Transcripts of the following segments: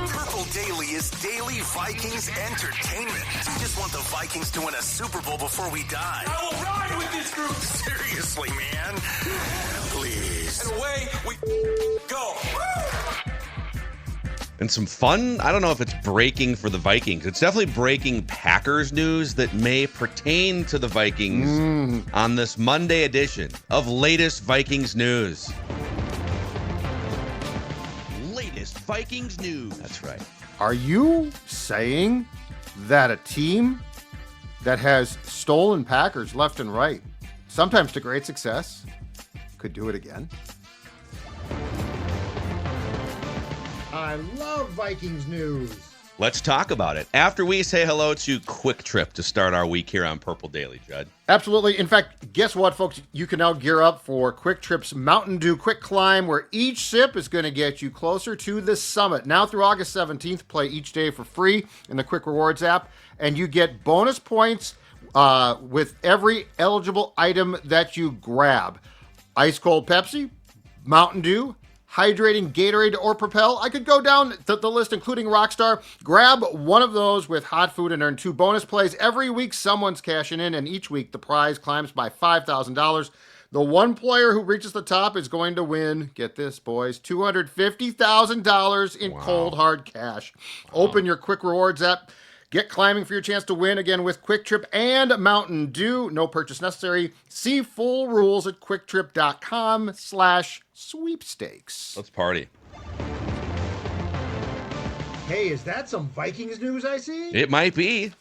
Purple Daily is daily Vikings entertainment. We just want the Vikings to win a Super Bowl before we die. I will ride with this group. Seriously, man. Please. And away we go. And some fun, I don't know if it's breaking for the Vikings. It's definitely breaking Packers news that may pertain to the Vikings on this Monday edition of Latest Vikings News. Latest Vikings News. That's right. Are you saying that a team that has stolen Packers left and right, sometimes to great success, could do it again? I love Vikings news. Let's talk about it after we say hello to Quick Trip to start our week here on Purple Daily, Judd. Absolutely. In fact, guess what, folks? You can now gear up for Quick Trip's Mountain Dew Quick Climb, where each sip is going to get you closer to the summit. Now through August 17th, play each day for free in the Quick Rewards app, and you get bonus points with every eligible item that you grab. Ice cold Pepsi, Mountain Dew, hydrating Gatorade or Propel. I could go down the list, including Rockstar. Grab one of those with hot food and earn 2 bonus plays. Every week, someone's cashing in, and each week, the prize climbs by $5,000. The one player who reaches the top is going to win, get this, boys, $250,000 in cold, hard cash. Open your Quick Rewards app. Get climbing for your chance to win again with Quick Trip and Mountain Dew. No purchase necessary. See full rules at quicktrip.com/sweepstakes. Let's party. Hey, is that some Vikings news I see? It might be.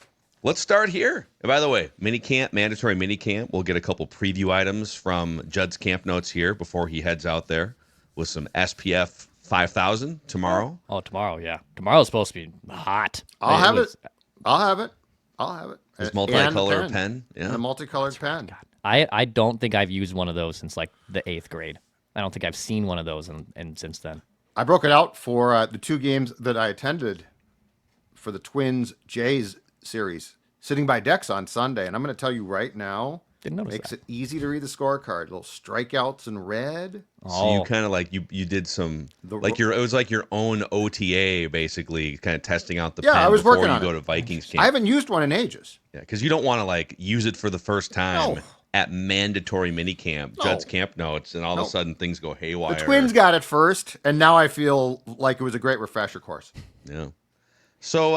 Let's start here. And by the way, minicamp, mandatory minicamp. We'll get a couple preview items from Judd's camp notes here before he heads out there with some SPF 5000 tomorrow. Oh, tomorrow, yeah. Tomorrow's supposed to be hot. I'll have it. This multicolored pen. Yeah. And a multicolored pen. God. I don't think I've used one of those since like the 8th grade. I don't think I've seen one of those and since then. I broke it out for the 2 games that I attended for the Twins Jays series, sitting by Dex on Sunday. And I'm going to tell you right now, makes it easy to read the scorecard. Little strikeouts in red. So you kind of like you did some it was like your own OTA basically, kind of testing out the pen I was before working you on go it. to Vikings camp. I haven't used one in ages. Yeah, because you don't want to like use it for the first time at mandatory minicamp, Judd's camp notes, and all of a sudden things go haywire. The Twins got it first, and now I feel like it was a great refresher course. Yeah. So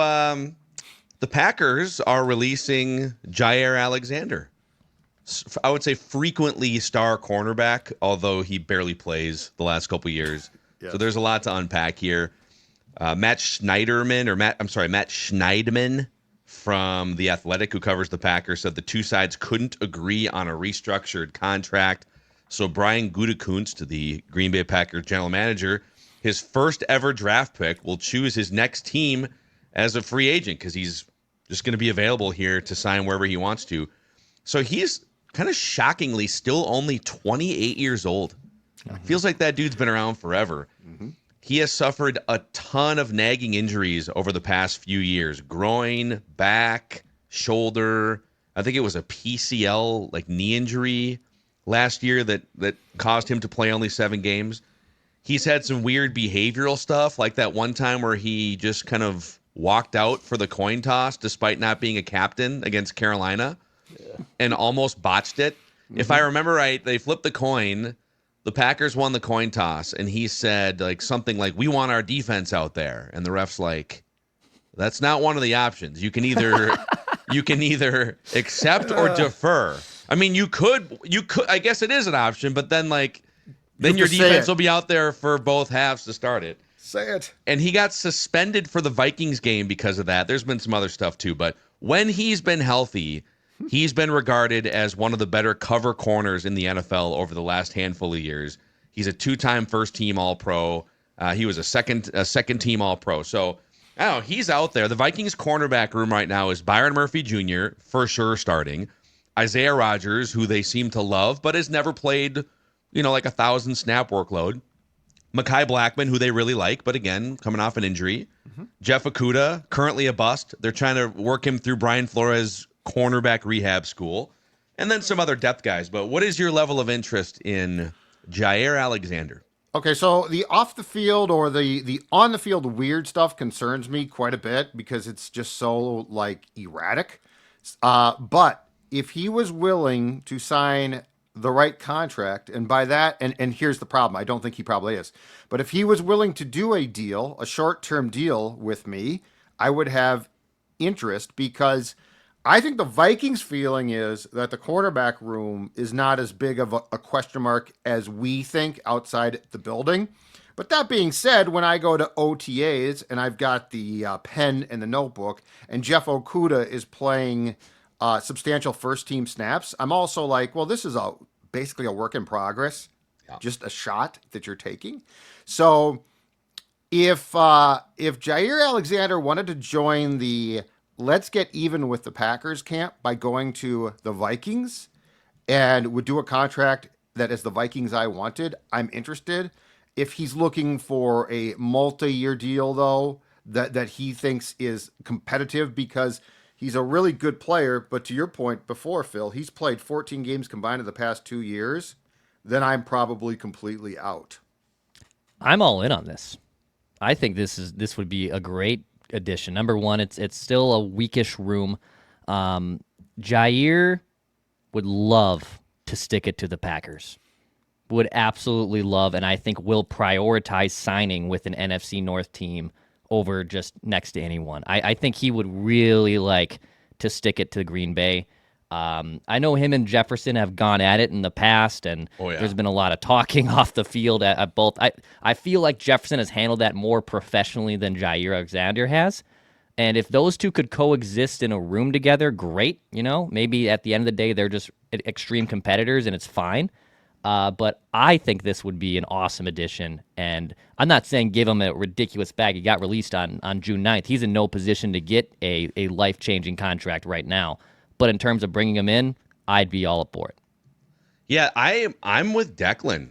the Packers are releasing Jaire Alexander. I would say frequently star cornerback, although he barely plays the last couple years. Yes. So there's a lot to unpack here. Matt Schneidman from The Athletic, who covers the Packers, said the two sides couldn't agree on a restructured contract. So Brian Gutekunst, the Green Bay Packers general manager, his first ever draft pick, will choose his next team as a free agent because he's just going to be available here to sign wherever he wants to. So he's kind of shockingly still only 28 years old. Feels like that dude's been around forever. Mm-hmm. He has suffered a ton of nagging injuries over the past few years. Groin, back, shoulder. I think it was a PCL, like knee injury last year that caused him to play only 7 games. He's had some weird behavioral stuff, like that one time where he just kind of walked out for the coin toss despite not being a captain against Carolina. And almost botched it. Mm-hmm. If I remember right, they flipped the coin. The Packers won the coin toss, and he said like something like, "We want our defense out there," and the ref's like, "That's not one of the options. You can either accept or defer." I mean, you could. I guess it is an option, but then your defense will be out there for both halves to start it. Say it. And he got suspended for the Vikings game because of that. There's been some other stuff too, but when he's been healthy, he's been regarded as one of the better cover corners in the NFL over the last handful of years. He's a 2-time first-team All-Pro. He was a second-team All-Pro. So, I don't know, he's out there. The Vikings cornerback room right now is Byron Murphy Jr., for sure starting. Isaiah Rodgers, who they seem to love, but has never played, like 1,000 snap workload. Mekhi Blackman, who they really like, but again, coming off an injury. Mm-hmm. Jeff Okudah, currently a bust. They're trying to work him through Brian Flores' cornerback rehab school, and then some other depth guys. But what is your level of interest in Jaire Alexander? Okay, so the off the field or the on the field weird stuff concerns me quite a bit because it's just so like erratic. But if he was willing to sign the right contract, and by that, and here's the problem, I don't think he probably is, but if he was willing to do a deal, a short term deal with me, I would have interest because I think the Vikings' feeling is that the cornerback room is not as big of a question mark as we think outside the building. But that being said, when I go to OTAs and I've got the pen and the notebook, and Jeff Okuda is playing substantial first team snaps, I'm also like, well, this is basically a work in progress, just a shot that you're taking. So if Jaire Alexander wanted to join the let's get even with the Packers camp by going to the Vikings and would do a contract that is the Vikings I wanted, I'm interested. If he's looking for a multi-year deal though, that he thinks is competitive because he's a really good player, but to your point before, Phil, he's played 14 games combined in the past 2 years, then I'm probably completely out. I'm all in on this. I think this would be a great addition. Number one, it's still a weakish room. Jaire would love to stick it to the Packers. Would absolutely love, and I think will prioritize signing with an NFC North team over just next to anyone. I think he would really like to stick it to Green Bay. I know him and Jefferson have gone at it in the past, and there's been a lot of talking off the field at both. I feel like Jefferson has handled that more professionally than Jaire Alexander has. And if those two could coexist in a room together, great. Maybe at the end of the day, they're just extreme competitors, and it's fine. But I think this would be an awesome addition. And I'm not saying give him a ridiculous bag. He got released on June 9th. He's in no position to get a life-changing contract right now. But in terms of bringing him in, I'd be all aboard. Yeah, I'm with Declan.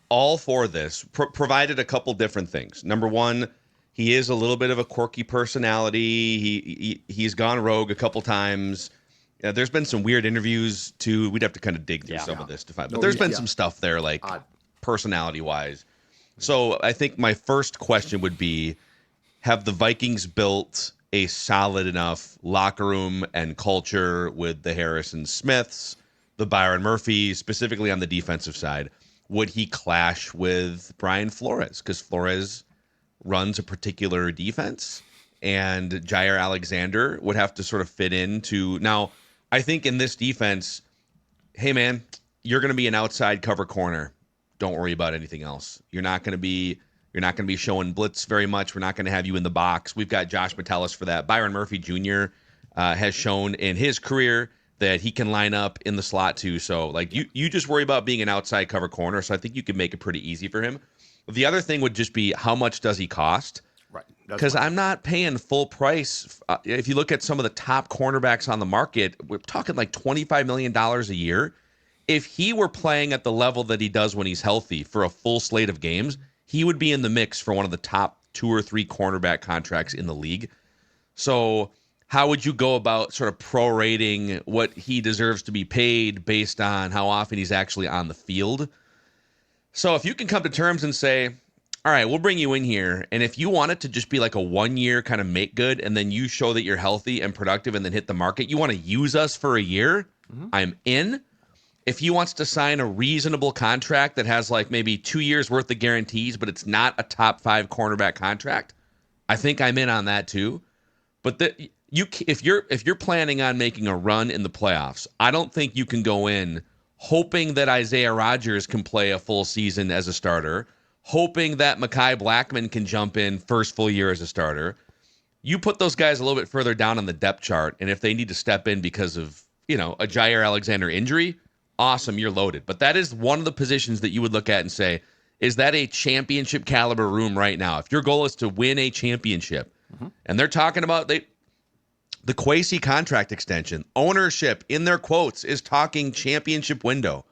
All for this, provided a couple different things. Number one, he is a little bit of a quirky personality. He's gone rogue a couple times. There's been some weird interviews too. We'd have to kind of dig through some of this to find. But there's been some stuff there, like personality-wise. So I think my first question would be, have the Vikings built a solid enough locker room and culture with the Harrison Smiths, the Byron Murphys, specifically on the defensive side? Would he clash with Brian Flores? Because Flores runs a particular defense, and Jaire Alexander would have to sort of fit into. Now, I think in this defense, hey, man, you're going to be an outside cover corner. Don't worry about anything else. You're not going to be showing blitz very much. We're not going to have you in the box. We've got Josh Metellus for that. Byron Murphy Jr. Has shown in his career that he can line up in the slot too. So like you just worry about being an outside cover corner. So I think you could make it pretty easy for him. The other thing would just be how much does he cost? Right. Because I'm not paying full price. If you look at some of the top cornerbacks on the market, we're talking like $25 million a year. If he were playing at the level that he does when he's healthy for a full slate of games, he would be in the mix for one of the top 2 or 3 cornerback contracts in the league. So how would you go about sort of prorating what he deserves to be paid based on how often he's actually on the field? So if you can come to terms and say, all right, we'll bring you in here, and if you want it to just be like a 1-year kind of make good, and then you show that you're healthy and productive and then hit the market, you want to use us for a year, I'm in. If he wants to sign a reasonable contract that has like maybe 2 years worth of guarantees, but it's not a top 5 cornerback contract, I think I'm in on that too. But if you're planning on making a run in the playoffs, I don't think you can go in hoping that Isaiah Rodgers can play a full season as a starter, hoping that Mekhi Blackmon can jump in first full year as a starter. You put those guys a little bit further down on the depth chart, and if they need to step in because of, a Jaire Alexander injury, awesome, you're loaded. But that is one of the positions that you would look at and say, is that a championship caliber room right now? If your goal is to win a championship, and they're talking about the Kwesi contract extension, ownership in their quotes is talking championship window.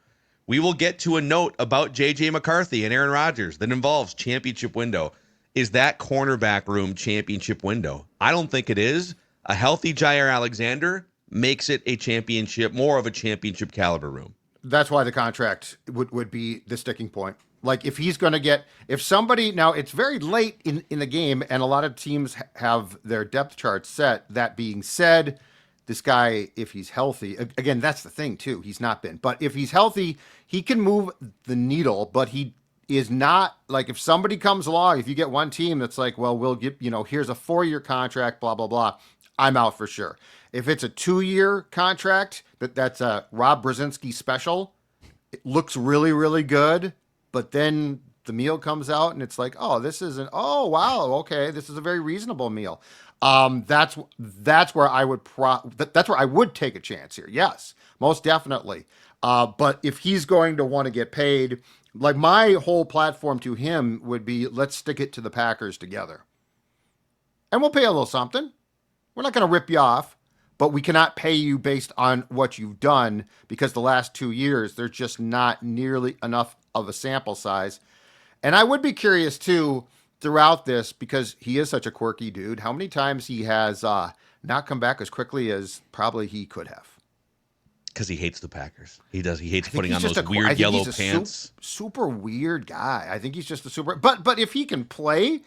We will get to a note about JJ McCarthy and Aaron Rodgers that involves championship window. Is that cornerback room championship window? I don't think it is. A healthy Jaire Alexander makes it more of a championship caliber room. That's why the contract would be the sticking point. Like if he's going to get, if somebody, now it's very late in the game and a lot of teams have their depth charts set. That being said, this guy, if he's healthy, again, that's the thing too. He's not been, but if he's healthy, he can move the needle, but he is not like if somebody comes along, if you get one team that's like, well, we'll give, here's a 4-year contract, blah, blah, blah. I'm out for sure. If it's a 2-year contract, that's a Rob Brzezinski special. It looks really, really good. But then the meal comes out and it's like, oh, oh, wow, okay, this is a very reasonable meal. That's where I would that's where I would take a chance here. Yes, most definitely. But if he's going to want to get paid, like my whole platform to him would be, let's stick it to the Packers together. And we'll pay a little something. We're not going to rip you off, but we cannot pay you based on what you've done because the last 2 years, there's just not nearly enough of a sample size. And I would be curious too throughout this, because he is such a quirky dude, how many times he has not come back as quickly as probably he could have. Because he hates the Packers. He does. He hates putting on just those weird yellow pants. Super weird guy. I think he's just a super. But if he can play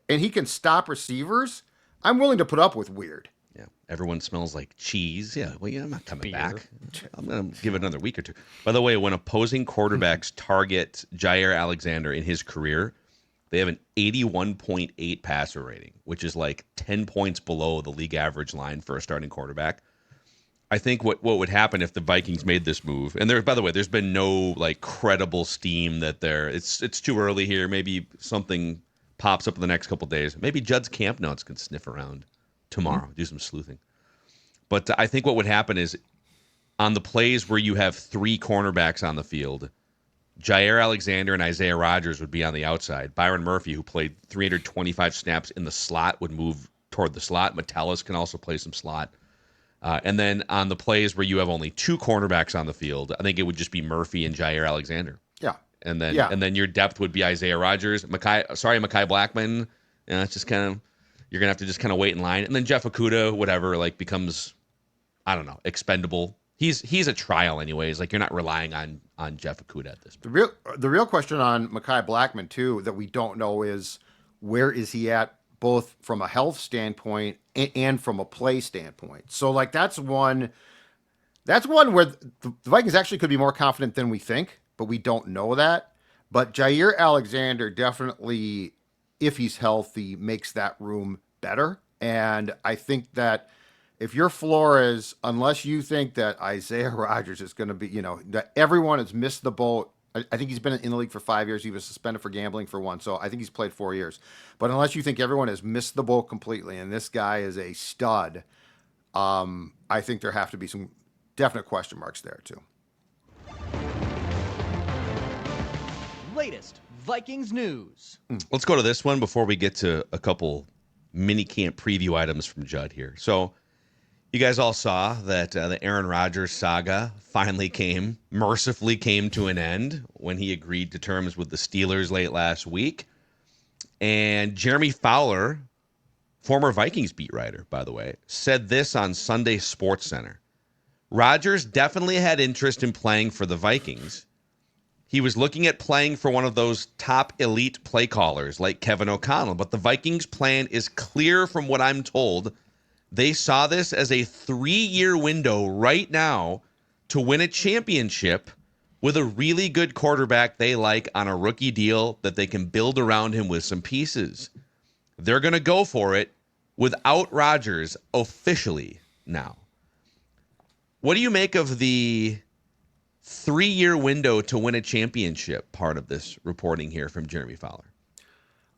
and he can stop receivers, I'm willing to put up with weird. Yeah, everyone smells like cheese. Yeah, well, yeah, I'm not coming back. I'm going to give it another week or two. By the way, when opposing quarterbacks target Jaire Alexander in his career, they have an 81.8 passer rating, which is like 10 points below the league average line for a starting quarterback. I think what would happen if the Vikings made this move, and there, by the way, there's been no like credible steam that it's too early here. Maybe something pops up in the next couple of days. Maybe Judd's camp notes can sniff around tomorrow, do some sleuthing. But I think what would happen is on the plays where you have 3 cornerbacks on the field, Jaire Alexander and Isaiah Rodgers would be on the outside. Byron Murphy, who played 325 snaps in the slot, would move toward the slot. Metellus can also play some slot. And then on the plays where you have only 2 cornerbacks on the field, I think it would just be Murphy and Jaire Alexander. Yeah. And then your depth would be Isaiah Rodgers, Mekhi Blackman. It's just kind of, you're gonna have to just kind of wait in line. And then Jeff Okudah, whatever, like becomes, I don't know, expendable. He's a trial anyways. Like you're not relying on Jeff Okudah at this point. The real question on Mekhi Blackman too that we don't know is where is he at, both from a health standpoint and from a play standpoint. So like that's one where the Vikings actually could be more confident than we think, but we don't know that. But Jaire Alexander definitely, if he's healthy, makes that room better. And I think that if your floor is, unless you think that Isaiah Rodgers is going to be, that everyone has missed the boat. I think he's been in the league for 5 years. He was suspended for gambling for 1. So I think he's played 4 years. But unless you think everyone has missed the boat completely and this guy is a stud, I think there have to be some definite question marks there too. Latest Vikings news. Let's go to this one before we get to a couple minicamp preview items from Judd here. So you guys all saw that the Aaron Rodgers saga finally mercifully came to an end when he agreed to terms with the Steelers late last week. And Jeremy Fowler, former Vikings beat writer, by the way, said this on Sunday SportsCenter. Rodgers definitely had interest in playing for the Vikings. He was looking at playing for one of those top elite play callers like Kevin O'Connell, but the Vikings' plan is clear from what I'm told. They saw this as a 3-year window right now to win a championship with a really good quarterback they like on a rookie deal that they can build around him with some pieces. They're going to go for it without Rodgers officially now. What do you make of the 3-year window to win a championship part of this reporting here from Jeremy Fowler?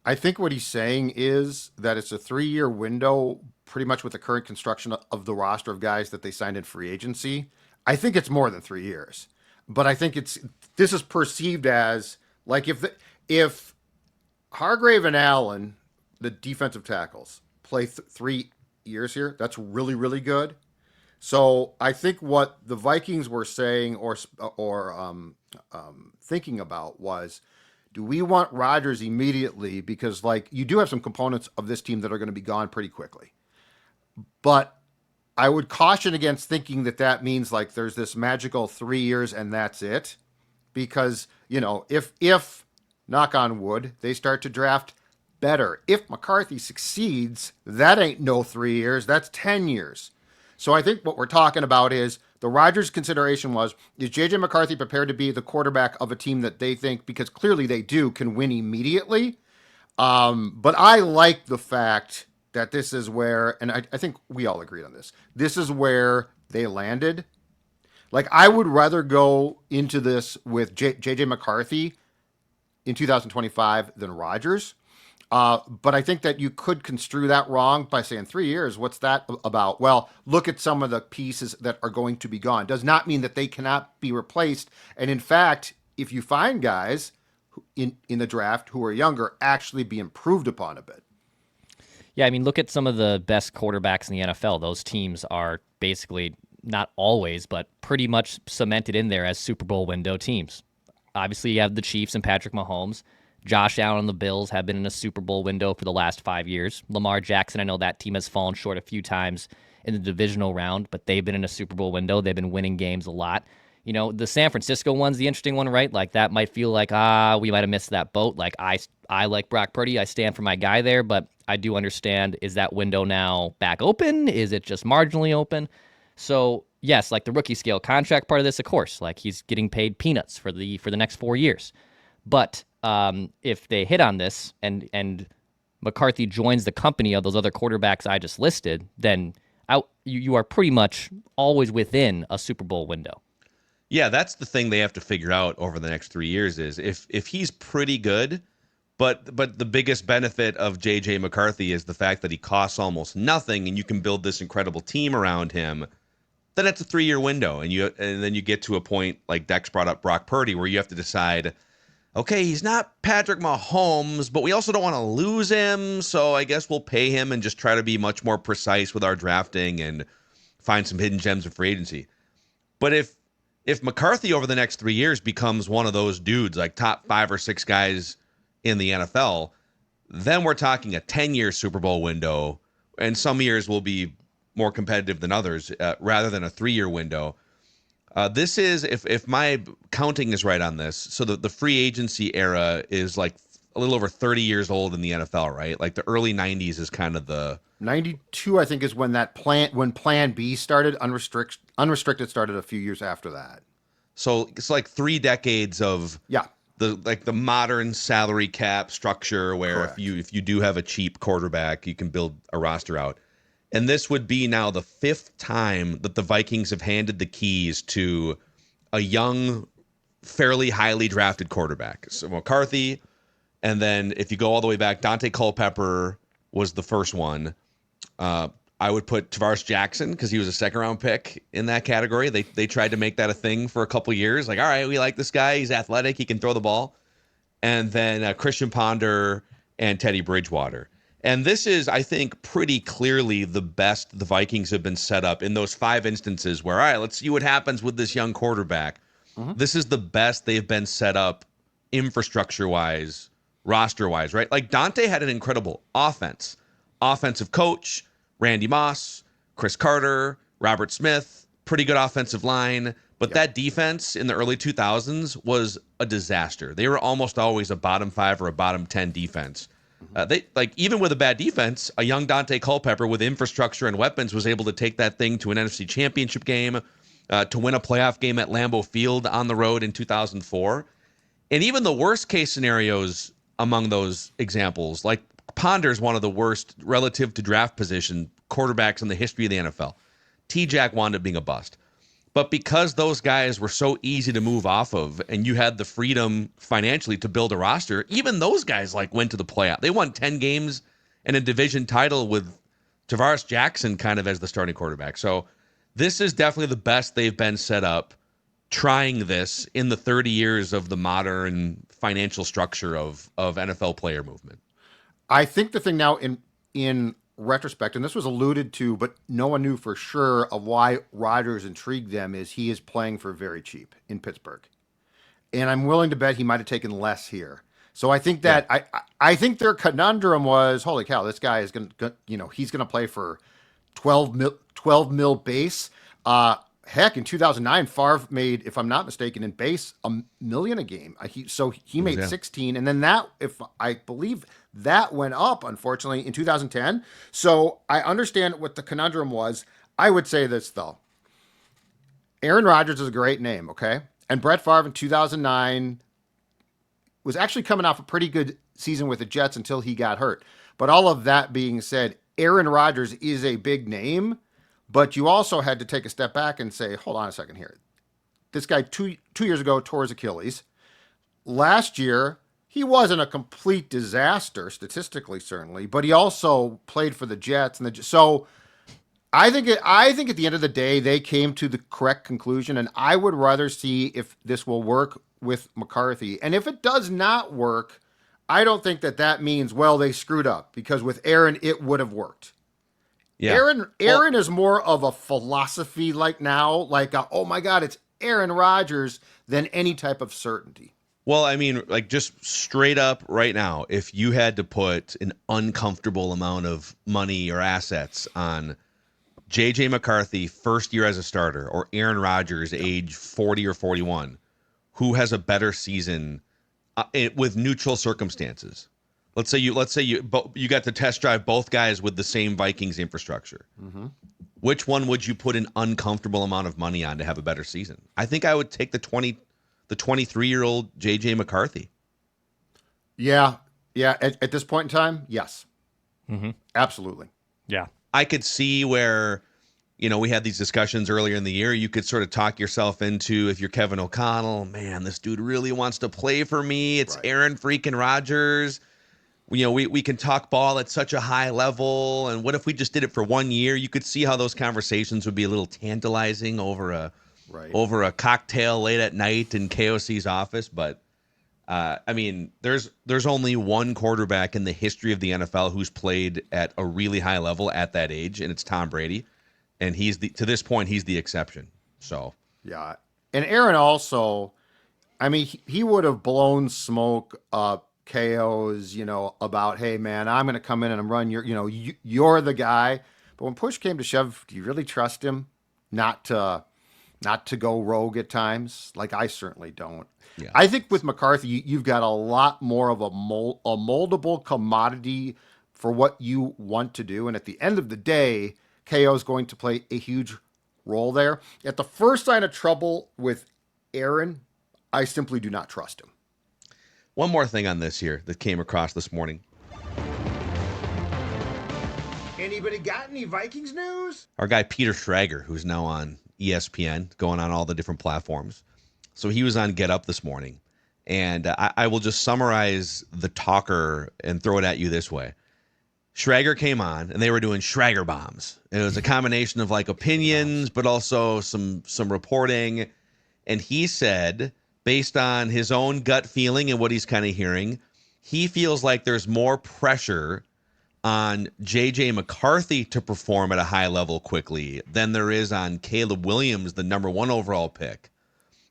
I think what he's saying is that it's a 3-year window pretty much with the current construction of the roster of guys that they signed in free agency. I think it's more than 3 years, but I think this is perceived as like if Hargrave and Allen, the defensive tackles, play 3 years here, that's really, really good. So I think what the Vikings were saying or thinking about was, do we want Rodgers immediately? Because like you do have some components of this team that are going to be gone pretty quickly. But I would caution against thinking that means like there's this magical 3 years and that's it. Because, if knock on wood, they start to draft better. If McCarthy succeeds, that ain't no 3 years, that's 10 years. So I think what we're talking about is the Rodgers consideration is JJ McCarthy prepared to be the quarterback of a team that they think, because clearly they do, can win immediately? But I like the fact that this is where, and I think we all agreed on this is where they landed. Like, I would rather go into this with JJ McCarthy in 2025 than Rodgers. But I think that you could construe that wrong by saying 3 years. What's that about? Well, look at some of the pieces that are going to be gone. Does not mean that they cannot be replaced. And in fact, if you find guys in the draft who are younger, actually be improved upon a bit. Yeah, I mean, look at some of the best quarterbacks in the NFL. Those teams are basically, not always, but pretty much cemented in there as Super Bowl window teams. Obviously, you have the Chiefs and Patrick Mahomes. Josh Allen and the Bills have been in a Super Bowl window for the last 5 years. Lamar Jackson, I know that team has fallen short a few times in the divisional round, but they've been in a Super Bowl window. They've been winning games a lot. You know, the San Francisco one's the interesting one, right? Like, that might feel like, we might have missed that boat. Like, I like Brock Purdy. I stand for my guy there, but I do understand, is that window now back open? Is it just marginally open? So, yes, like the rookie scale contract part of this, of course, like he's getting paid peanuts for the next 4 years. But if they hit on this and McCarthy joins the company of those other quarterbacks I just listed, then you are pretty much always within a Super Bowl window. Yeah, that's the thing they have to figure out over the next 3 years is if he's pretty good, but the biggest benefit of JJ McCarthy is the fact that he costs almost nothing and you can build this incredible team around him, then it's a 3-year window. And then you get to a point like Dex brought up Brock Purdy where you have to decide, okay, he's not Patrick Mahomes, but we also don't want to lose him, so I guess we'll pay him and just try to be much more precise with our drafting and find some hidden gems in free agency. But if McCarthy over the next 3 years becomes one of those dudes, like top 5 or 6 guys in the NFL, then we're talking a 10-year Super Bowl window, and some years will be more competitive than others, rather than a 3-year window. This is, if my counting is right on this, so the free agency era is like a little over 30 years old in the NFL, right? Like the early 90s is kind of the 92, I think, is when when Plan B started. Unrestricted started a few years after that. So it's like 3 decades of the modern salary cap structure where Correct. if you do have a cheap quarterback, you can build a roster out. And this would be now the 5th time that the Vikings have handed the keys to a young, fairly highly drafted quarterback. So McCarthy, and then if you go all the way back, Dante Culpepper was the first one. I would put Tavares Jackson because he was a 2nd-round pick in that category. They tried to make that a thing for a couple years. Like, all right, we like this guy. He's athletic. He can throw the ball. And then Christian Ponder and Teddy Bridgewater. And this is, I think, pretty clearly the best the Vikings have been set up in those 5 instances where, all right, let's see what happens with this young quarterback. Mm-hmm. This is the best they've been set up infrastructure-wise, roster-wise, right? Like Dante had an incredible offense. Offensive coach, Randy Moss, Chris Carter, Robert Smith, pretty good offensive line. But that defense in the early 2000s was a disaster. They were almost always a bottom 5 or a bottom 10 defense. They even with a bad defense, a young Dante Culpepper with infrastructure and weapons was able to take that thing to an NFC Championship game, to win a playoff game at Lambeau Field on the road in 2004. And even the worst case scenarios among those examples, like Ponder's one of the worst relative to draft position quarterbacks in the history of the NFL. T-Jack wound up being a bust. But because those guys were so easy to move off of and you had the freedom financially to build a roster, even those guys went to the playoff. They won 10 games and a division title with Tavares Jackson kind of as the starting quarterback. So this is definitely the best they've been set up trying this in the 30 years of the modern financial structure of NFL player movement. I think the thing now in retrospect, and this was alluded to, but no one knew for sure of why Rodgers intrigued them, is he is playing for very cheap in Pittsburgh. And I'm willing to bet he might have taken less here. So I think that I think their conundrum was, holy cow, this guy is going to, he's going to play for 12 mil base. heck, in 2009, Favre made, if I'm not mistaken, in base $1 million a game. He made 16, and then that, if I believe, that went up, unfortunately, in 2010. So I understand what the conundrum was. I would say this though: Aaron Rodgers is a great name, okay, and Brett Favre in 2009 was actually coming off a pretty good season with the Jets until he got hurt. But all of that being said, Aaron Rodgers is a big name. But you also had to take a step back and say, hold on a second here. This guy 2 years ago tore his Achilles. Last year, he wasn't a complete disaster, statistically, certainly, but he also played for the Jets. So I think at the end of the day, they came to the correct conclusion, and I would rather see if this will work with McCarthy. And if it does not work, I don't think that means, well, they screwed up, because with Aaron, it would have worked. Yeah. Aaron is more of a philosophy now, oh my God, it's Aaron Rodgers, than any type of certainty. Well, I mean, just straight up right now, if you had to put an uncomfortable amount of money or assets on JJ McCarthy first year as a starter, or Aaron Rodgers age 40 or 41, who has a better season with neutral circumstances? Let's say you got to test drive both guys with the same Vikings infrastructure. Mm-hmm. Which one would you put an uncomfortable amount of money on to have a better season? I think I would take the 23-year-old JJ McCarthy. Yeah. At this point in time, yes. Mm-hmm. Absolutely. Yeah. I could see where, we had these discussions earlier in the year. You could sort of talk yourself into, if you're Kevin O'Connell, man, this dude really wants to play for me. It's right. Aaron freaking Rodgers. We can talk ball at such a high level, and what if we just did it for 1 year? You could see how those conversations would be a little tantalizing over a cocktail late at night in KOC's office. But there's only one quarterback in the history of the NFL who's played at a really high level at that age, and it's Tom Brady, and to this point he's the exception. So yeah, and Aaron also, he would have blown smoke up KOs, about, hey man, I'm going to come in and I'm run you're the guy. But when push came to shove, do you really trust him not to go rogue at times? I certainly don't. Yeah. I think with McCarthy, you've got a lot more of a moldable commodity for what you want to do. And at the end of the day, KO is going to play a huge role there. At the first sign of trouble with Aaron, I simply do not trust him. One more thing on this here that came across this morning. Anybody got any Vikings news? Our guy Peter Schrager, who's now on ESPN, going on all the different platforms. So he was on Get Up this morning. And I will just summarize the talker and throw it at you this way. Schrager came on, and they were doing Schrager bombs. It was a combination of opinions, but also some reporting. And he said, based on his own gut feeling and what he's kind of hearing, he feels like there's more pressure on JJ McCarthy to perform at a high level quickly than there is on Caleb Williams, the number 1 overall pick,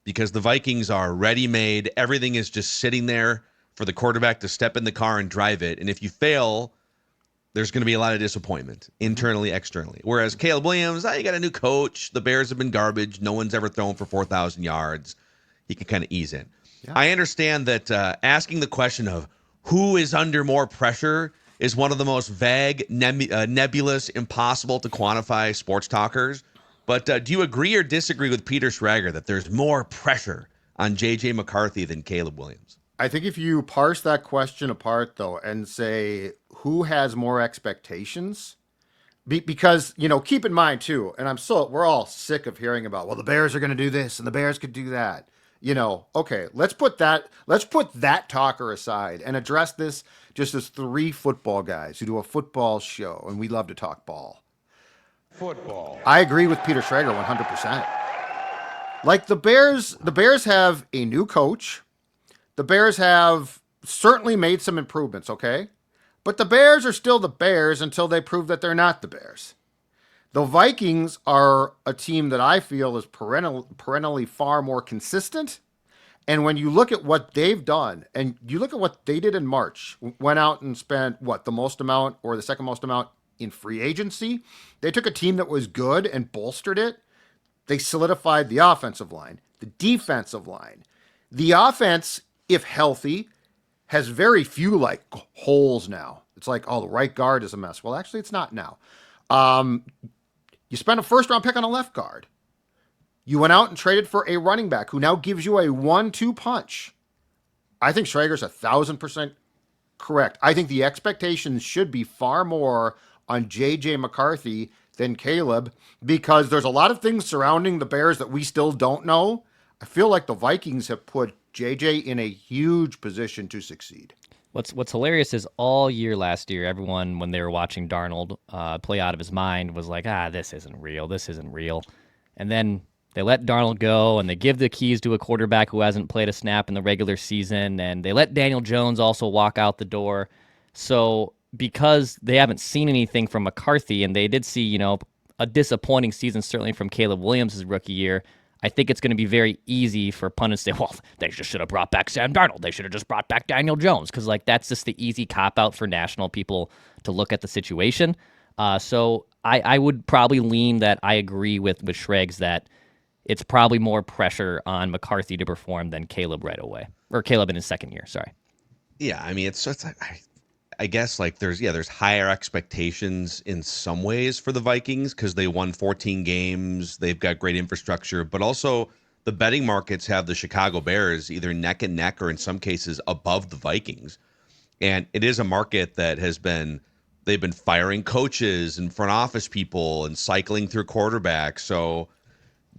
because the Vikings are ready-made. Everything is just sitting there for the quarterback to step in the car and drive it. And if you fail, there's going to be a lot of disappointment internally, externally. Whereas Caleb Williams, you got a new coach. The Bears have been garbage. No one's ever thrown for 4,000 yards. He can kind of ease in. Yeah. I understand that asking the question of who is under more pressure is one of the most vague, nebulous, impossible to quantify sports talkers. But do you agree or disagree with Peter Schrager that there's more pressure on JJ McCarthy than Caleb Williams? I think if you parse that question apart, though, and say who has more expectations, because, keep in mind, too, and we're all sick of hearing about, well, the Bears are going to do this and the Bears could do that. Okay, let's put that talker aside and address this just as 3 football guys who do a football show, and we love to talk ball. Football. I agree with Peter Schrager 100%. The Bears have a new coach. The Bears have certainly made some improvements, okay? But the Bears are still the Bears until they prove that they're not the Bears. The Vikings are a team that I feel is perennially far more consistent. And when you look at what they've done, and you look at what they did in March, went out and spent, the most amount or the second most amount in free agency. They took a team that was good and bolstered it. They solidified the offensive line, the defensive line. The offense, if healthy, has very few like holes now. It's like, oh, the right guard is a mess. Well, actually, it's not now. You spent a first-round pick on a left guard. You went out and traded for a running back who now gives you a 1-2 punch. I think Schrager's 1,000% correct. I think the expectations should be far more on JJ McCarthy than Caleb, because there's a lot of things surrounding the Bears that we still don't know. I feel like the Vikings have put JJ in a huge position to succeed. What's hilarious is all year last year, everyone, when they were watching Darnold play out of his mind, was like, this isn't real. This isn't real. And then they let Darnold go, and they give the keys to a quarterback who hasn't played a snap in the regular season, and they let Daniel Jones also walk out the door. So because they haven't seen anything from McCarthy, and they did see, a disappointing season, certainly from Caleb Williams' rookie year, I think it's going to be very easy for pundits to say, well, they just should have brought back Sam Darnold. They should have just brought back Daniel Jones, because that's just the easy cop-out for national people to look at the situation. So I would probably lean that I agree with Schrags that it's probably more pressure on McCarthy to perform than Caleb right away, or Caleb in his second year. Sorry. Yeah, I mean, I guess like there's higher expectations in some ways for the Vikings because they won 14 games. They've got great infrastructure, but also the betting markets have the Chicago Bears either neck and neck or in some cases above the Vikings. And it is a market that they've been firing coaches and front office people and cycling through quarterbacks. So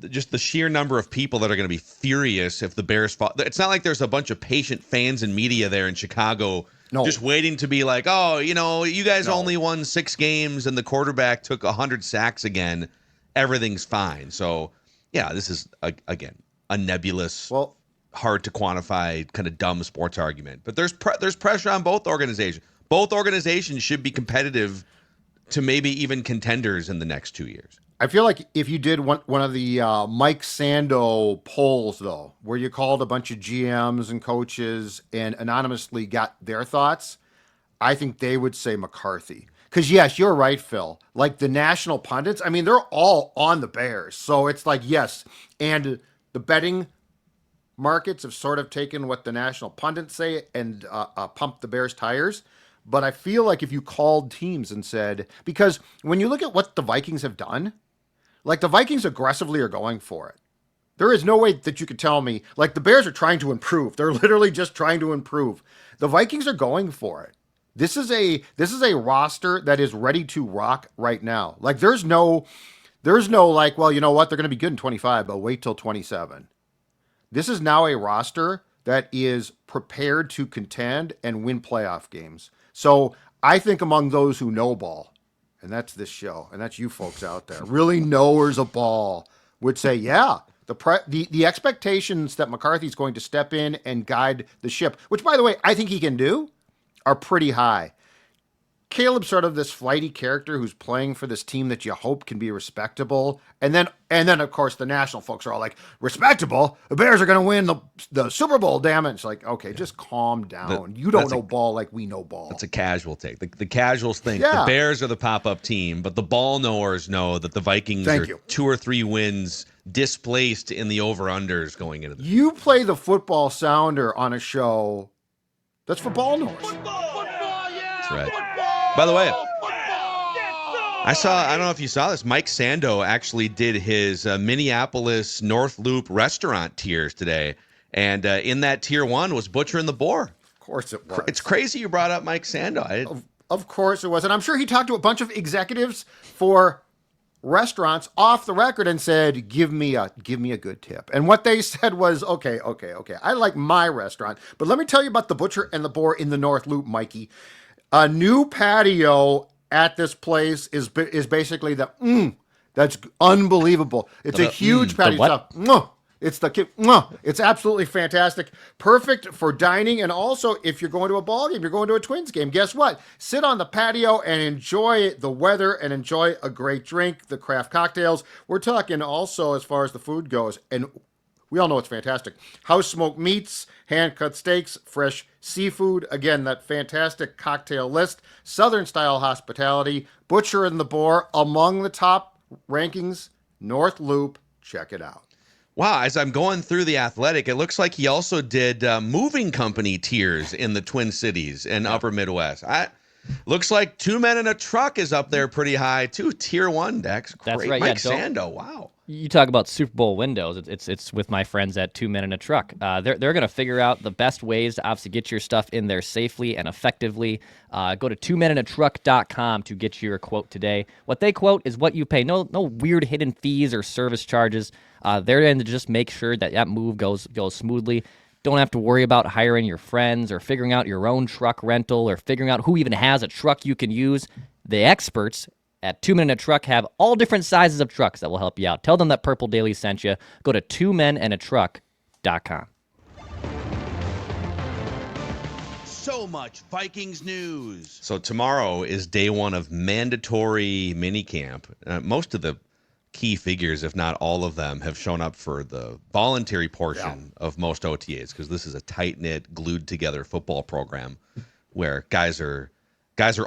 just the sheer number of people that are going to be furious if the Bears fall. It's not like there's a bunch of patient fans and media there in Chicago just waiting to be like, oh, you guys only won 6 games and the quarterback took 100 sacks again. Everything's fine. So, yeah, this is, again, a nebulous, hard to quantify, kind of dumb sports argument. But there's pressure on both organizations. Both organizations should be competitive to maybe even contenders in the next 2 years. I feel like if you did one of the Mike Sando polls, though, where you called a bunch of GMs and coaches and anonymously got their thoughts, I think they would say McCarthy. Because, yes, you're right, Phil. Like the national pundits, I mean, they're all on the Bears. So it's like, yes. And the betting markets have sort of taken what the national pundits say and pumped the Bears' tires. But I feel like if you called teams and said, because when you look at what the Vikings have done, like the Vikings aggressively are going for it. There is no way that you could tell me, like the Bears are trying to improve. They're literally just trying to improve. The Vikings are going for it. This is a roster that is ready to rock right now. Like there's no like, well, you know what? They're going to be good in 25, but wait till 27. This is now a roster that is prepared to contend and win playoff games. So I think among those who know ball, and that's this show, and that's you folks out there, really knowers of ball, would say, yeah, the expectations that McCarthy's going to step in and guide the ship, which, by the way, I think he can do, are pretty high. Caleb's sort of this flighty character who's playing for this team that you hope can be respectable. And then of course, the national folks are all like, respectable? The Bears are going to win the Super Bowl, damn it. It's like, okay, just calm down. You don't know ball like we know ball. That's a casual take. The casuals think the Bears are the pop-up team, but the ball knowers know that the Vikings are 2 or 3 wins displaced in the over-unders going into the You play the football sounder on a show that's for ball knowers. Football, yeah! That's right. By the way, I don't know if you saw this, Mike Sando actually did his Minneapolis North Loop restaurant tiers today. And in that tier 1 was Butcher and the Boar. Of course it was. It's crazy you brought up Mike Sando. Of course it was. And I'm sure he talked to a bunch of executives for restaurants off the record and said, give me a good tip. And what they said was, okay. I like my restaurant, but let me tell you about the Butcher and the Boar in the North Loop, Mikey. A new patio at this place is basically that's unbelievable. It's a huge patio. It's absolutely fantastic. Perfect for dining. And also, if you're going to a ball game, you're going to a Twins game, guess what? Sit on the patio and enjoy the weather and enjoy a great drink, the craft cocktails. We're talking also as far as the food goes. And we all know it's fantastic. House smoked meats, hand-cut steaks, fresh seafood. Again, that fantastic cocktail list. Southern-style hospitality. Butcher and the Boar among the top rankings. North Loop, Check it out. Wow, as I'm going through The Athletic, it looks like he also did moving company tiers in the Twin Cities and Upper Midwest. Looks like Two Men in a Truck is up there pretty high, too. Tier 1, Dex. Great. That's right. Mike Yeah, Sando, wow. You talk about Super Bowl windows. It's with my friends at Two Men in a Truck. They're going to figure out the best ways to obviously get your stuff in there safely and effectively. Go to twomeninatruck.com to get your quote today. What they quote is what you pay. No weird hidden fees or service charges. They're in to just make sure that move goes smoothly. Don't have to worry about hiring your friends or figuring out your own truck rental or figuring out who even has a truck you can use. The experts at 2 Men in a Truck have all different sizes of trucks that will help you out. Tell them that Purple Daily sent you. Go to twomeninatruck.com. So much Vikings news. So tomorrow is day one of mandatory minicamp. Most of the key figures, if not all of them, have shown up for the voluntary portion of most OTAs because this is a tight-knit, glued-together football program where guys are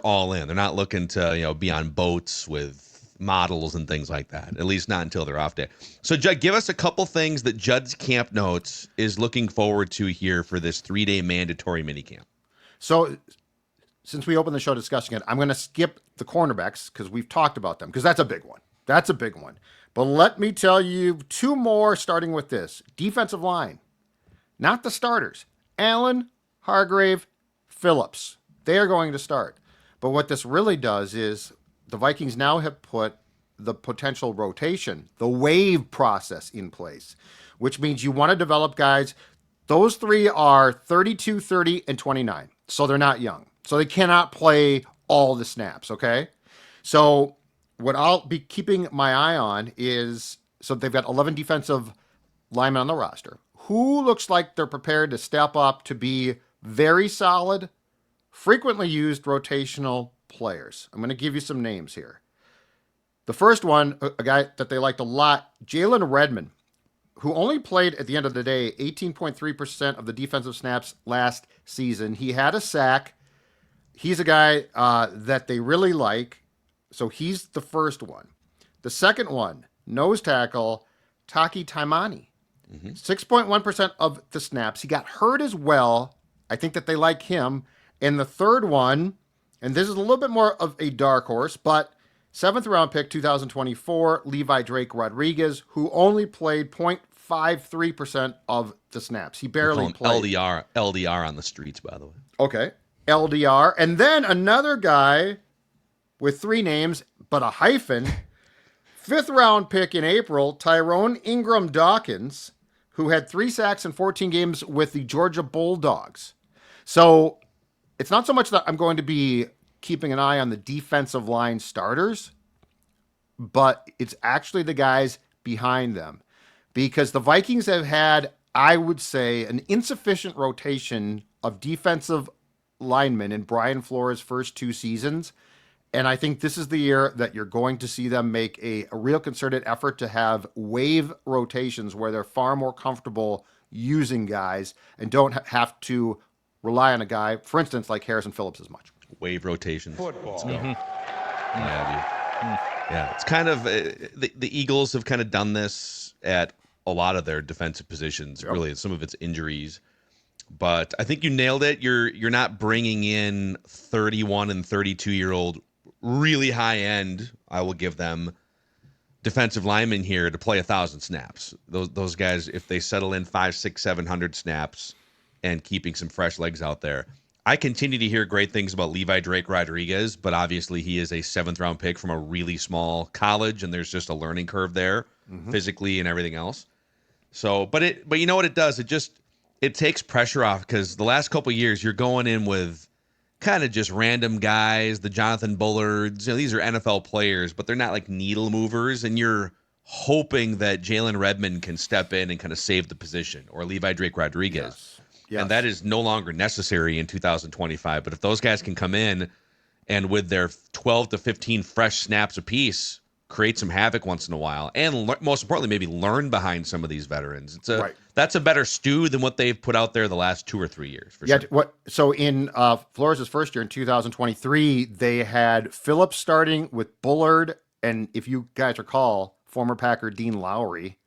all in. They're not looking to be on boats with models and things like that, at least not until their off day. So, Judd, give us a couple things that Judd's Camp Notes is looking forward to here for this 3-day mandatory minicamp. So, since we opened the show discussing it, I'm going to skip the cornerbacks because we've talked about them because that's a big one. That's a big one. But let me tell you two more, starting with this. Defensive line. Not the starters. Allen, Hargrave, Phillips. They are going to start. But what this really does is the Vikings now have put the potential rotation, the wave process in place, which means you want to develop guys. Those three are 32, 30, and 29. So they're not young. So they cannot play all the snaps, okay? So what I'll be keeping my eye on is, so they've got 11 defensive linemen on the roster. Who looks like they're prepared to step up to be very solid, frequently used rotational players? I'm going to give you some names here. The first one, a guy that they liked a lot, Jalen Redmond, who only played at the end of the day 18.3% of the defensive snaps last season. He had a sack. He's a guy that they really like. So he's the first one. The second one, nose tackle, Taki Taimani. 6.1% of the snaps. He got hurt as well. I think that they like him. And the third one, and this is a little bit more of a dark horse, but 7th round pick, 2024, Levi Drake Rodriguez, who only played 0.53% of the snaps. He barely played. LDR on the streets, by the way. Okay. LDR. And then another guy with 3 names, but a hyphen. 5th round pick in April, Tyrone Ingram Dawkins, who had 3 sacks in 14 games with the Georgia Bulldogs. So it's not so much that I'm going to be keeping an eye on the defensive line starters, but it's actually the guys behind them. Because the Vikings have had, I would say, an insufficient rotation of defensive linemen in Brian Flores' first 2 seasons. And I think this is the year that you're going to see them make a real concerted effort to have wave rotations where they're far more comfortable using guys and don't have to rely on a guy, for instance, like Harrison Phillips as much. Wave rotations. Football. Yeah, it's kind of the Eagles have kind of done this at a lot of their defensive positions. Yep. Really, some of it's injuries. But I think you nailed it. You're not bringing in 31 and 32-year-old really high end. I will give them defensive linemen here to play 1,000 snaps. Those guys, if they settle in 500, 600, 700 snaps and keeping some fresh legs out there. I continue to hear great things about Levi Drake Rodriguez, but obviously he is a 7th round pick from a really small college, and there's just a learning curve there, physically and everything else. So, but you know what it does? It takes pressure off because the last couple of years you're going in with kind of just random guys, the Jonathan Bullards. These are NFL players, but they're not like needle movers, and you're hoping that Jalen Redmond can step in and kind of save the position, or Levi Drake Rodriguez. Yes. And that is no longer necessary in 2025. But if those guys can come in and with their 12 to 15 fresh snaps apiece, create some havoc once in a while, and most importantly, maybe learn behind some of these veterans. That's a better stew than what they've put out there the last 2 or 3 years. For sure. So in Flores' first year in 2023, they had Phillips starting with Bullard, and if you guys recall, former Packer Dean Lowry.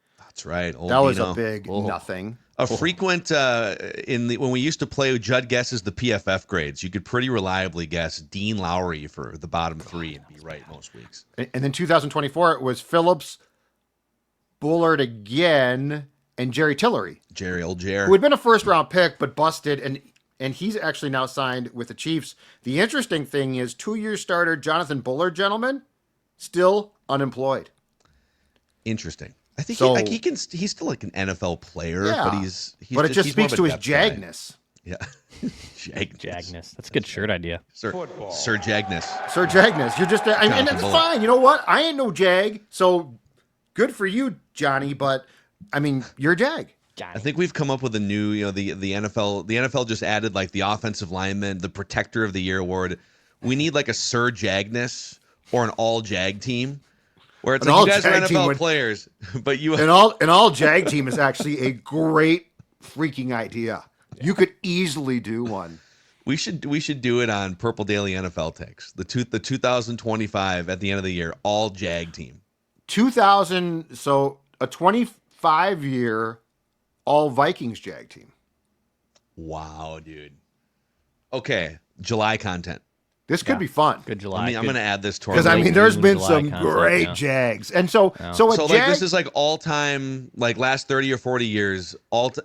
nuts, right? Old That was Dino. a big nothing. A frequent when we used to play Judd guesses the PFF grades, you could pretty reliably guess Dean Lowry for the bottom three and be right most weeks. And then 2024, it was Phillips, Bullard again, and Jerry Tillery, Old Jaire. who had been a first-round pick but busted, and he's actually now signed with the Chiefs. The interesting thing is 2-year starter Jonathan Bullard, gentlemen, still unemployed. Interesting. I think So- he's still like an NFL player, Yeah, but he's but it just he's more speaks of to a his depth guy. Jagness. Yeah. Jagness. That's a good shirt idea. Sir Football. Jagness. Sir Jagness, you're just, and Jonathan that's Bullard. fine. You know what? I ain't no Jag, so good for you, Johnny, but, I mean, you're a Jag. I think we've come up with a new, the NFL. The NFL just added like the offensive lineman, the Protector of the Year award. We need like a Sir Jagness or an all Jag team, where it's An like you guys are all-Jag team NFL would- players, but you. An all Jag team is actually a great freaking idea. You could easily do one. We should do it on Purple Daily NFL Takes. The 2025 at the end of the year all Jag team. 2000, so a 25-year all Vikings Jag team. Wow, dude. Okay, July content. This could be fun. Good July. I'm going to add this to our Because I list. mean, there's June, been July some concept, great yeah. Jags, and so a So Jag. like this is like all time, like last 30 or 40 years.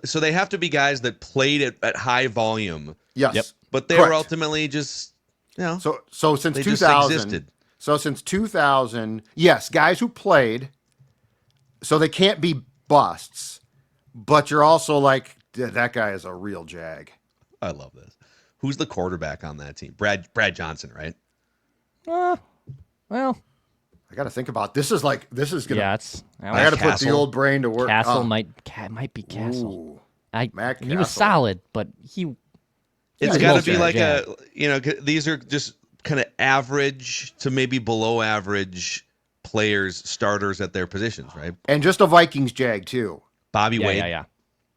So they have to be guys that played at high volume, yes, Yep. but they were Correct. ultimately just So since they just 2000, existed. so since 2000, yes, guys who played, so they can't be busts, but you're also like that guy is a real Jag. I love this. Who's the quarterback on that team? Brad Johnson, right? Well, I got to think about this. Is gonna. yeah, it's I got to put the Castle. old brain to work. Castle Oh, might be Castle. ooh. He Matt was Castle. solid, but he It's Yeah, got to most be like Jag. these are just kind of average to maybe below average players, starters at their positions, right? And just a Vikings Jag too. Bobby Wade. yeah.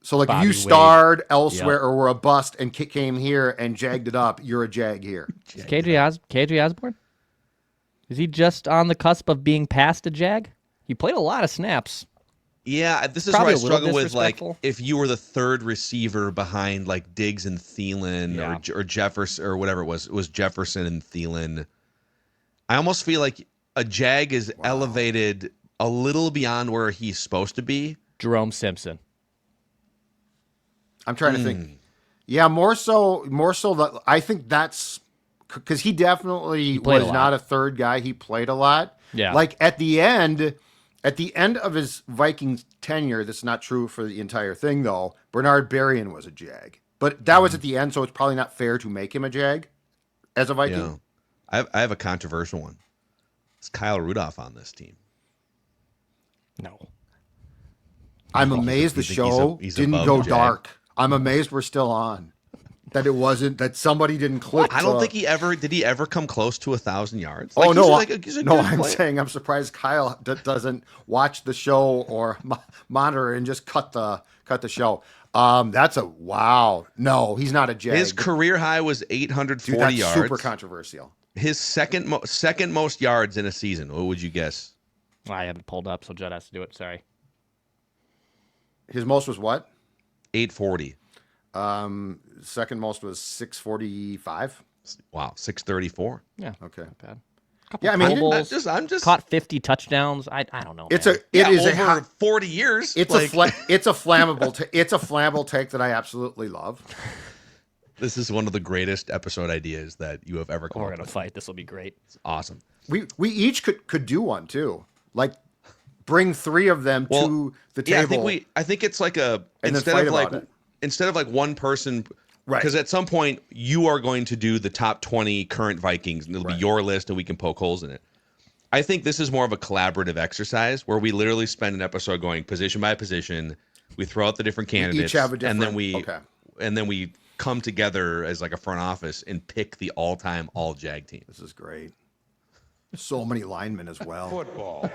So like Bobby if you Wade. starred elsewhere Yep. or were a bust and came here and jagged it up, you're a Jag here. Is KJ Osborne? Is he just on the cusp of being past a Jag? He played a lot of snaps. Yeah, this is Probably where I a little struggle with like disrespectful. if you were the third receiver behind like Diggs and Thielen Yeah. or Jefferson or whatever it was Jefferson and Thielen. I almost feel like a Jag is elevated a little beyond where he's supposed to be. Jerome Simpson. I'm trying to think. Yeah, more so that I think that's because he definitely played a was lot. not a third guy. He played a lot. Yeah. Like at the end of his Vikings tenure, that's not true for the entire thing though. Bernard Berrien was a Jag, but that was at the end, so it's probably not fair to make him a Jag as a Viking. Yeah. I have a controversial one. Is Kyle Rudolph on this team? No. I'm amazed the you think show he's didn't above go the Jag? dark. I'm amazed we're still on. That somebody didn't click. I don't think did he ever come close to 1,000 yards? Oh Like, no! he's a No, good I'm player. saying I'm surprised Kyle doesn't watch the show or monitor and just cut the show. That's a wow. No, he's not a Jag. His career high was 840 Dude, that's yards. super controversial. His second most yards in a season. What would you guess? I haven't pulled up, so Judd has to do it. Sorry. His most was what? 840. Second most was 645. Wow, 634. Yeah. Okay. Not bad. Yeah, I mean, Pro Bowls, I'm just caught 50 touchdowns. I don't know. it man. is a over hot, 40 years. it's it's a flammable take that I absolutely love. This is one of the greatest episode ideas that you have ever come We're up gonna with. fight. This will be great. It's awesome. We each could do one too. Like bring three of them to the table. Yeah, I think it's like a And then fight about it. instead of like one person, Right. Because at some point you are going to do the top 20 current Vikings, and it'll be your list, and we can poke holes in it. I think this is more of a collaborative exercise where we literally spend an episode going position by position. We throw out the different candidates, each have a different. and then we come together as like a front office and pick the all-time all Jag team. This is great. So many linemen as well. Football.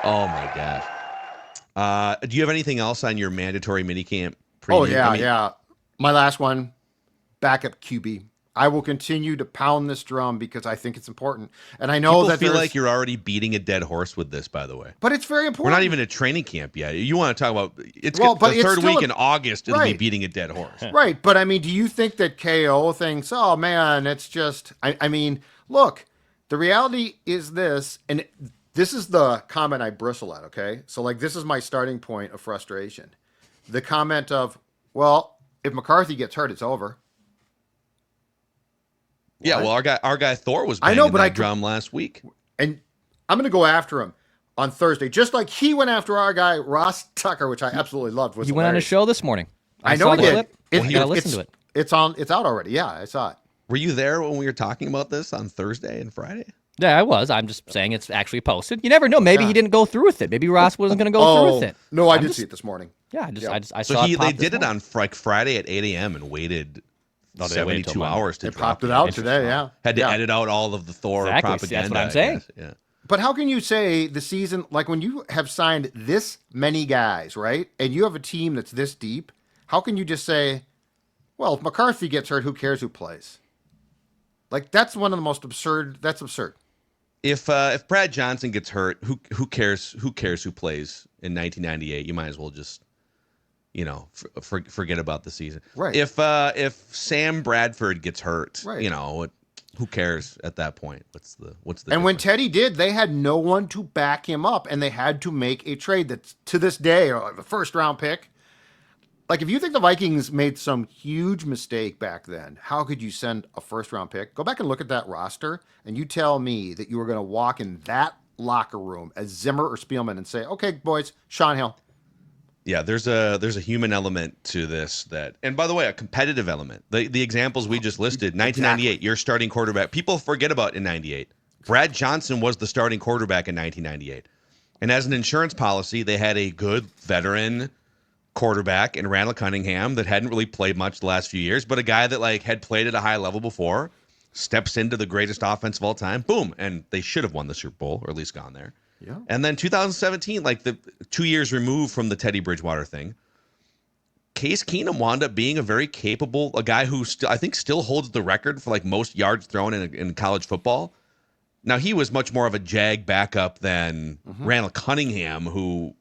Oh my gosh. Do you have anything else on your mandatory minicamp preview? Oh yeah, I mean, yeah. My last one, backup QB. I will continue to pound this drum because I think it's important. And I know People feel like you're already beating a dead horse with this, by the way. But it's very important. We're not even at training camp yet. You want to talk about it's Well, but the it's third still week in August, it'll be right. beating a dead horse. Right. But I mean, do you think that KO thinks, oh man, it's just I mean, look, the reality is this, and this is the comment I bristle at, okay? So like this is my starting point of frustration. The comment of, well, if McCarthy gets hurt, it's over. Yeah, well, our guy Thor was banging that drum last week. And I'm going to go after him on Thursday, just like he went after our guy Ross Tucker, which I absolutely loved. He went on a show this morning. I know he did. I gotta listen to it. It's out already. Yeah, I saw it. Were you there when we were talking about this on Thursday and Friday? Yeah, I was. I'm just saying it's actually posted. You never know. Maybe he didn't go through with it. Maybe Ross wasn't going to go through with it. No, I did see it this morning. Yeah, I so saw it. They did it on Friday at 8 a.m. and waited 72 hours to they drop popped it out today. Yeah, had to edit out all of the Thor propaganda. That's what I'm saying. Yeah. But how can you say the season, like when you have signed this many guys, right, and you have a team that's this deep, how can you just say, well, if McCarthy gets hurt, who cares who plays? Like that's one of the most absurd. That's absurd. If Brad Johnson gets hurt, who cares? Who cares who plays in 1998? You might as well just, forget about the season. Right. If Sam Bradford gets hurt, right. Who cares at that point? What's the And difference? when Teddy did, they had no one to back him up, and they had to make a trade that, to this day, the first round pick. Like, if you think the Vikings made some huge mistake back then, how could you send a first-round pick? Go back and look at that roster, and you tell me that you were going to walk in that locker room as Zimmer or Spielman and say, okay, boys, Sean Hill. Yeah, there's a human element to this and by the way, a competitive element. The examples we just listed, 1998, your starting quarterback. People forget about in 98. Brad Johnson was the starting quarterback in 1998. And as an insurance policy, they had a good veteran quarterback in Randall Cunningham that hadn't really played much the last few years, but a guy that had played at a high level before, steps into the greatest offense of all time, boom, and they should have won the Super Bowl or at least gone there. Yeah. And then 2017, the 2 years removed from the Teddy Bridgewater thing, Case Keenum wound up being a guy who I think still holds the record for most yards thrown in college football. Now he was much more of a jag backup than Randall Cunningham, who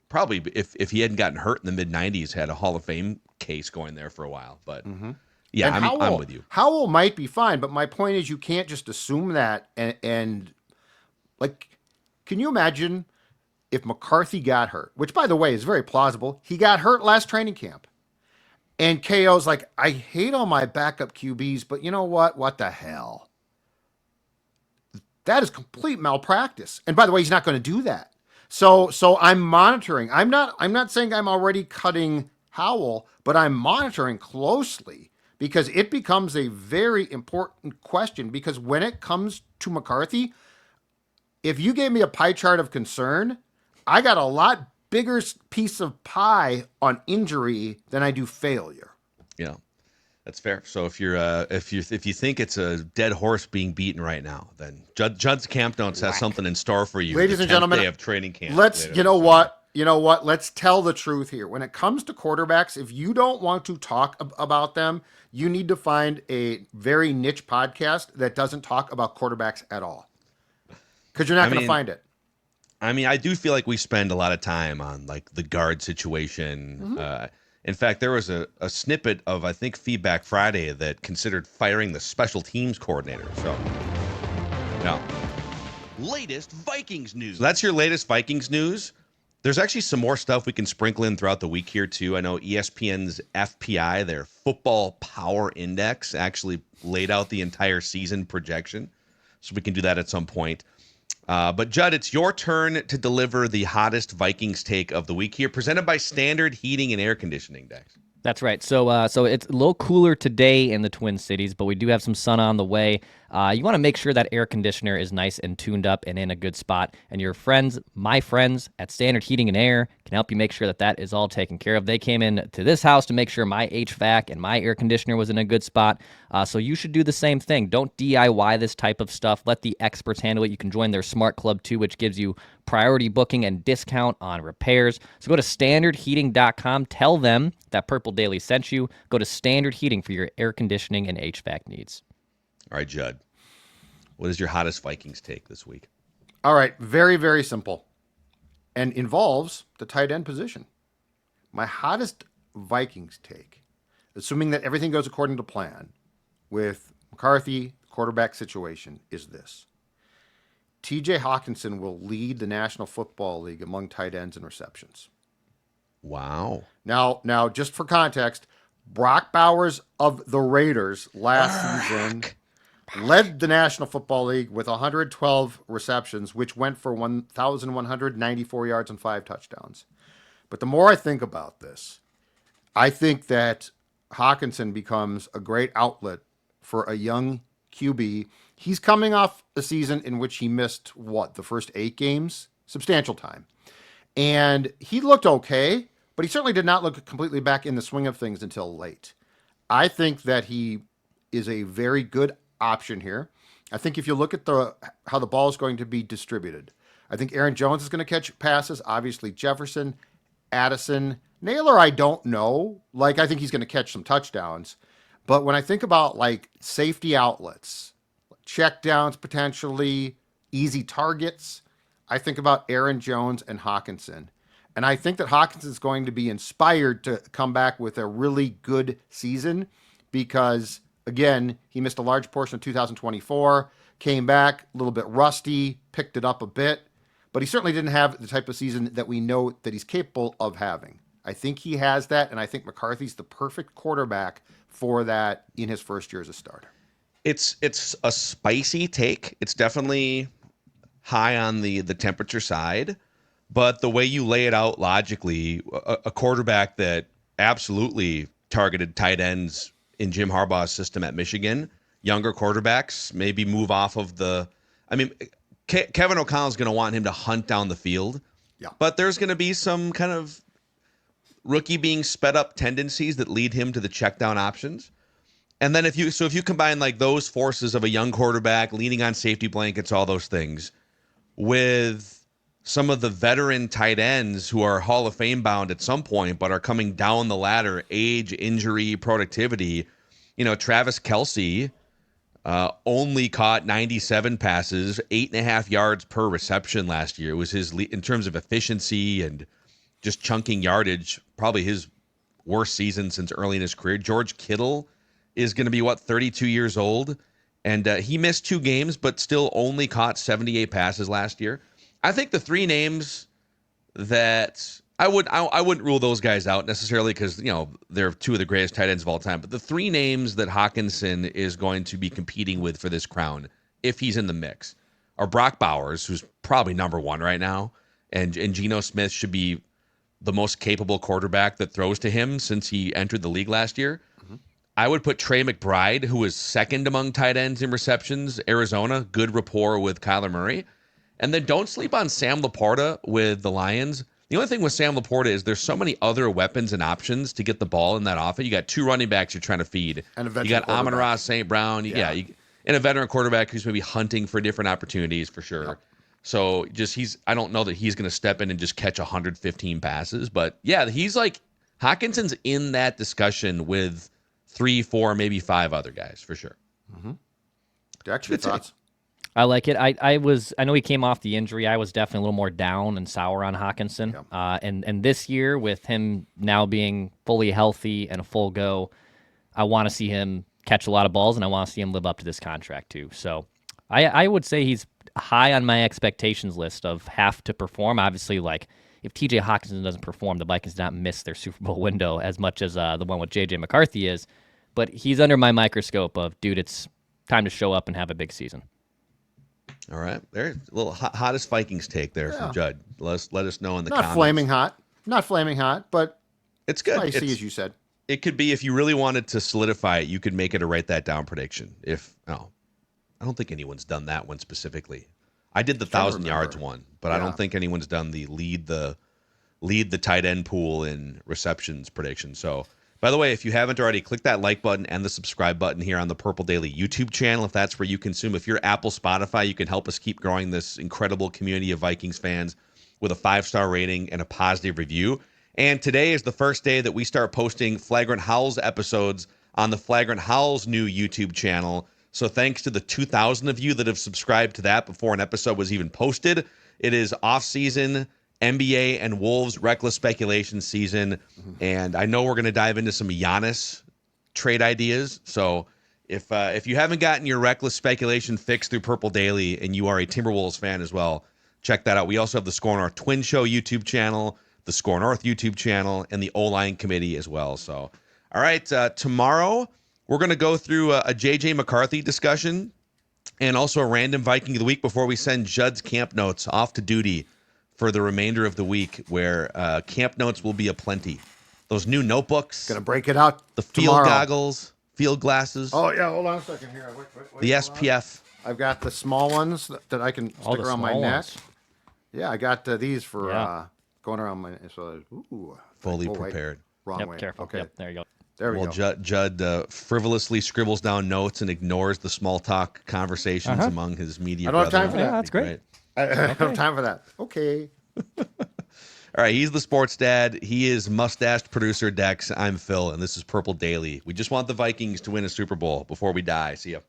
probably, if he hadn't gotten hurt in the mid-90s, had a Hall of Fame case going there for a while. But, yeah, I'm with you. Howell might be fine, but my point is you can't just assume that. And can you imagine if McCarthy got hurt, which, by the way, is very plausible. He got hurt last training camp. And KO's like, I hate all my backup QBs, but you know what? What the hell? That is complete malpractice. And by the way, he's not going to do that. So I'm monitoring. I'm not saying I'm already cutting Howell, but I'm monitoring closely because it becomes a very important question. Because when it comes to McCarthy, if you gave me a pie chart of concern, I got a lot bigger piece of pie on injury than I do failure. Yeah, that's fair. So if you think it's a dead horse being beaten right now, then Judd's Camp Notes has something in store for you. Ladies and gentlemen, day of training camp. You know what? Let's tell the truth here. When it comes to quarterbacks, if you don't want to talk about them, you need to find a very niche podcast that doesn't talk about quarterbacks at all. Because you're not going to find it. I mean, I do feel like we spend a lot of time on the guard situation. In fact, there was a snippet of, I think, Feedback Friday that considered firing the special teams coordinator. So, yeah. Latest Vikings news. So that's your latest Vikings news. There's actually some more stuff we can sprinkle in throughout the week here, too. I know ESPN's FPI, their Football Power Index, actually laid out the entire season projection. So we can do that at some point. But, Judd, it's your turn to deliver the hottest Vikings take of the week here, presented by Standard Heating and Air Conditioning, Dex. That's right. So it's a little cooler today in the Twin Cities, but we do have some sun on the way. You want to make sure that air conditioner is nice and tuned up and in a good spot. And your friends, my friends at Standard Heating and Air, can help you make sure that that is all taken care of. They came in to this house to make sure my HVAC and my air conditioner was in a good spot. So you should do the same thing. Don't DIY this type of stuff. Let the experts handle it. You can join their Smart Club too, which gives you priority booking and discount on repairs. So go to standardheating.com. Tell them that Purple Daily sent you. Go to Standard Heating for your air conditioning and HVAC needs. All right, Judd. What is your hottest Vikings take this week? All right, very, very simple, and involves the tight end position. My hottest Vikings take, assuming that everything goes according to plan with McCarthy, quarterback situation, is this. TJ Hawkinson will lead the National Football League among tight ends and receptions. Wow. Now, just for context, Brock Bowers of the Raiders last season led the National Football League with 112 receptions, which went for 1,194 yards and 5 touchdowns. But the more I think about this, I think that Hawkinson becomes a great outlet for a young QB. He's coming off a season in which he missed, the first 8 games? Substantial time. And he looked okay, but he certainly did not look completely back in the swing of things until late. I think that he is a very good option here. I think if you look at how the ball is going to be distributed, I think Aaron Jones is going to catch passes. Obviously, Jefferson, Addison, Naylor, I don't know. I think he's going to catch some touchdowns. But when I think about safety outlets, check downs potentially, easy targets, I think about Aaron Jones and Hawkinson. And I think that Hawkinson is going to be inspired to come back with a really good season because, again, he missed a large portion of 2024, came back a little bit rusty, picked it up a bit, but he certainly didn't have the type of season that we know that he's capable of having. I think he has that, and I think McCarthy's the perfect quarterback for that in his first year as a starter. It's a spicy take. It's definitely high on the temperature side, but the way you lay it out logically, a quarterback that absolutely targeted tight ends in Jim Harbaugh's system at Michigan, younger quarterbacks maybe move off of Kevin O'Connell's going to want him to hunt down the field. Yeah. But there's going to be some kind of rookie being sped up tendencies that lead him to the check down options. And then if you combine those forces of a young quarterback leaning on safety blankets, all those things, with some of the veteran tight ends who are Hall of Fame bound at some point, but are coming down the ladder, age, injury, productivity. Travis Kelce only caught 97 passes, 8.5 yards per reception last year. It was his, in terms of efficiency and just chunking yardage, probably his worst season since early in his career. George Kittle is going to be 32 years old, and he missed 2 games, but still only caught 78 passes last year. I think the 3 names that I wouldn't rule those guys out necessarily because they're 2 of the greatest tight ends of all time. But the 3 names that Hawkinson is going to be competing with for this crown, if he's in the mix, are Brock Bowers, who's probably number 1 right now, and Geno Smith should be the most capable quarterback that throws to him since he entered the league last year. Mm-hmm. I would put Trey McBride, who is second among tight ends in receptions, Arizona, good rapport with Kyler Murray. And then don't sleep on Sam Laporta with the Lions. The only thing with Sam Laporta is there's so many other weapons and options to get the ball in that offense. You got 2 running backs you're trying to feed. And a veteran you got Amon-Ra St. Brown. And a veteran quarterback who's maybe hunting for different opportunities for sure. Yep. So I don't know that he's going to step in and just catch 115 passes. But yeah, Hawkinson's in that discussion with 3, 4, maybe 5 other guys for sure. Mm-hmm. Jack, your thoughts? I like it. I know he came off the injury. I was definitely a little more down and sour on Hawkinson. Yeah. And this year, with him now being fully healthy and a full go, I want to see him catch a lot of balls, and I want to see him live up to this contract too. So I would say he's high on my expectations list of have to perform. Obviously, if TJ Hawkinson doesn't perform, the Vikings do not miss their Super Bowl window as much as the one with JJ McCarthy is. But he's under my microscope of, dude, it's time to show up and have a big season. All right. There's a little hottest Vikings take there from Judd. Let us know in the comments. Not flaming hot, but it's good. Spicy, as you said. It could be, if you really wanted to solidify it, you could make it a write that down prediction. I don't think anyone's done that one specifically. I did the trying to 1,000 yards remember. one, but I Yeah. don't think anyone's done the lead the tight end pool in receptions prediction. So, by the way, if you haven't already, click that like button and the subscribe button here on the Purple Daily YouTube channel if that's where you consume. If you're Apple, Spotify, you can help us keep growing this incredible community of Vikings fans with a 5-star rating and a positive review. And today is the first day that we start posting Flagrant Howls episodes on the Flagrant Howls new YouTube channel. So thanks to the 2,000 of you that have subscribed to that before an episode was even posted. It is off-season NBA and Wolves reckless speculation season, and I know we're going to dive into some Giannis trade ideas. So if you haven't gotten your reckless speculation fix through Purple Daily and you are a Timberwolves fan as well, check that out. We also have the Score North Twin Show YouTube channel, the Score North YouTube channel, and the O-Line Committee as well. So, all right, tomorrow we're going to go through a JJ McCarthy discussion and also a random Viking of the week before we send Judd's camp notes off to duty for the remainder of the week, where camp notes will be aplenty. Those new notebooks, Gonna break it out. the field tomorrow. goggles, field glasses, Oh yeah, hold on a second here. Wait, the hold on. SPF. I've got the small ones that I can All stick the around my small neck. ones. Yeah, I got these for Yeah. going around my. So ooh, Fully oh, wait, prepared. wrong Yep, way. careful. Okay, Yep, there you go. there we Well, go. Judd frivolously scribbles down notes and ignores the small talk conversations among his media I don't have time brethren. for that. Yeah, that's great. I don't have time for that. Okay. All right, he's the sports dad. He is mustached producer Dex. I'm Phil, and this is Purple Daily. We just want the Vikings to win a Super Bowl before we die. See ya.